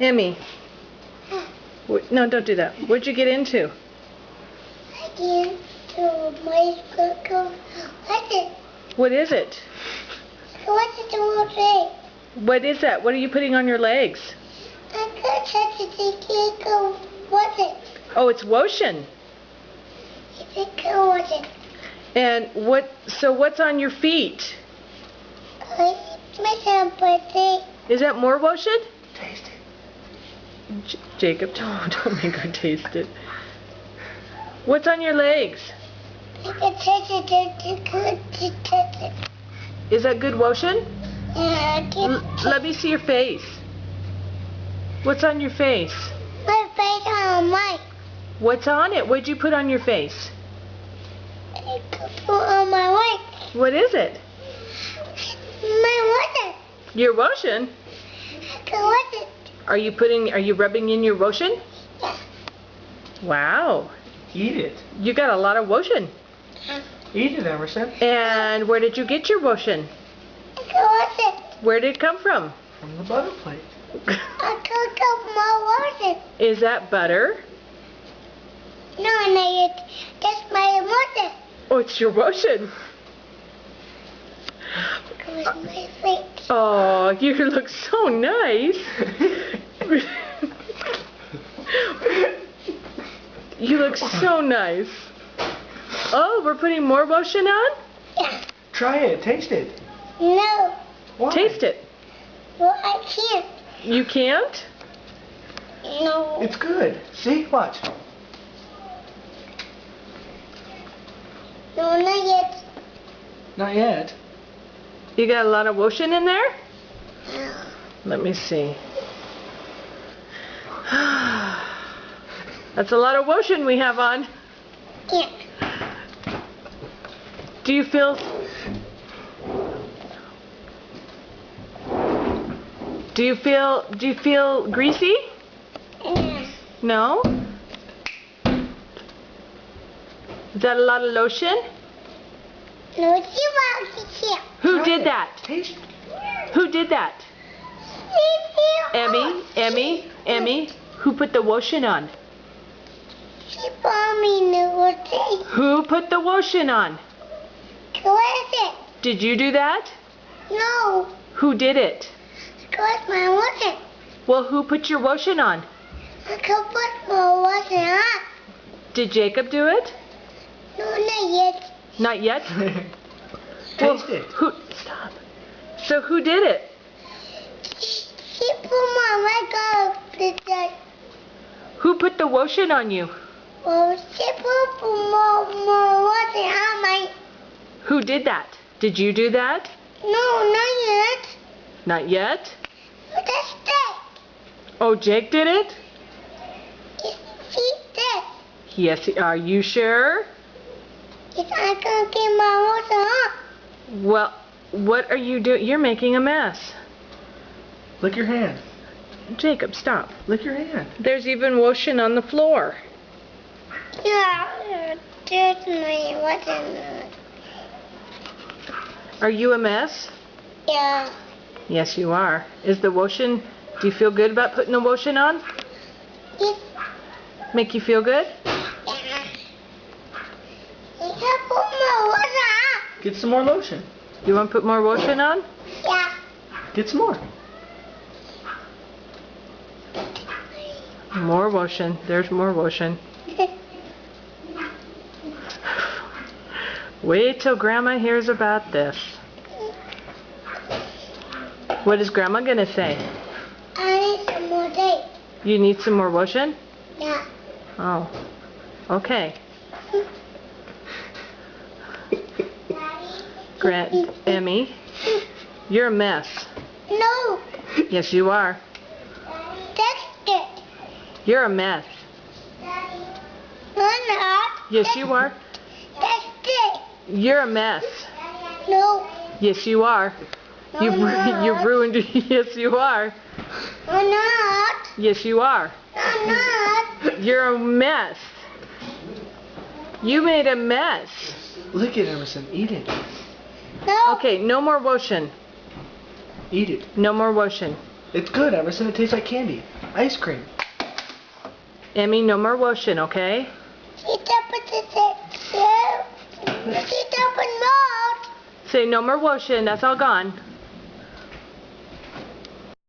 Emmy. No, don't do that. What'd you get into? I get into my school. What's it? What is it? What's it all day? What is that? What are you putting on your legs? I can't touch it. I can't go. What's it? Oh, it's lotion. I can't watch it. And so what's on your feet? It's my birthday. Is that more lotion? Taste it. Jacob, don't make her taste it. What's on your legs? I can touch it. I can't touch it. Is that good lotion? Yeah, I can't. Let me see your face. What's on your face? My face on my. What's on it? What'd you put on your face? I put on my wife. What is it? My water. Your lotion? I can watch it. Are you rubbing in your lotion? Yeah. Wow. Eat it. You got a lot of lotion. Eat it, Emerson. And where did you get your lotion? I can watch it. Where did it come from? From the butter plate. I can go my water. Is that butter? No, that's my water. Oh, it's your lotion. It was my face. Oh, you look so nice. You look so nice. Oh, we're putting more lotion on? Yeah. Try it. Taste it. No. Why? Taste it. Well, I can't. You can't? No. It's good. See? Watch. No, not yet. Not yet. You got a lot of lotion in there? No. Let me see. That's a lot of lotion we have on. Yeah. Do you feel... Do you feel greasy? Yeah. No? Is that a lot of lotion? No, it's you out Who Try did it. that? Taste. Who did that? Emmy, who put the lotion on? She bought me new Who put the lotion on? What is it? Did you do that? No. Who did it? Because my water. Well, who put your lotion on? I can put my water on. Did Jacob do it? No, not yet. Not yet? Taste it. Stop. So who did it? She put my leg up to that. Who put the lotion on you? Well, she put my water on my. Who did that? Did you do that? No, not yet. Not yet? But that's that. Oh, Jake did it? She did. Yes, are you sure? If I can get my water on. Well, what are you doing? You're making a mess. Lick your hand. Jacob, stop. Lick your hand. There's even lotion on the floor. Yeah, there's my water. Are you a mess? Yeah. Yes, you are. Is the lotion, do you feel good about putting the lotion on? Yes. Make you feel good? Yeah. I can put my water on. Get some more lotion. You want to put more lotion on? Yeah. Get some more. More lotion. There's more lotion. Wait till Grandma hears about this. What is Grandma going to say? I need some more day. You need some more lotion? Yeah. Oh, okay. Emmy, you're a mess. No. Yes, you are. That's it. You're a mess. No, not. Yes, you are. That's it. You're a mess. No. Yes, you are. No, You've not. ruined. Yes, you are. No, not. Yes, you are. No, not. You're a mess. You made a mess. Lick it, Emerson. Eat it. No. Okay, no more lotion. Eat it. No more lotion. It's good, Emerson. It tastes like candy. Ice cream. Emmy, no more washing, okay? She opened mode. Say no more washing. That's all gone.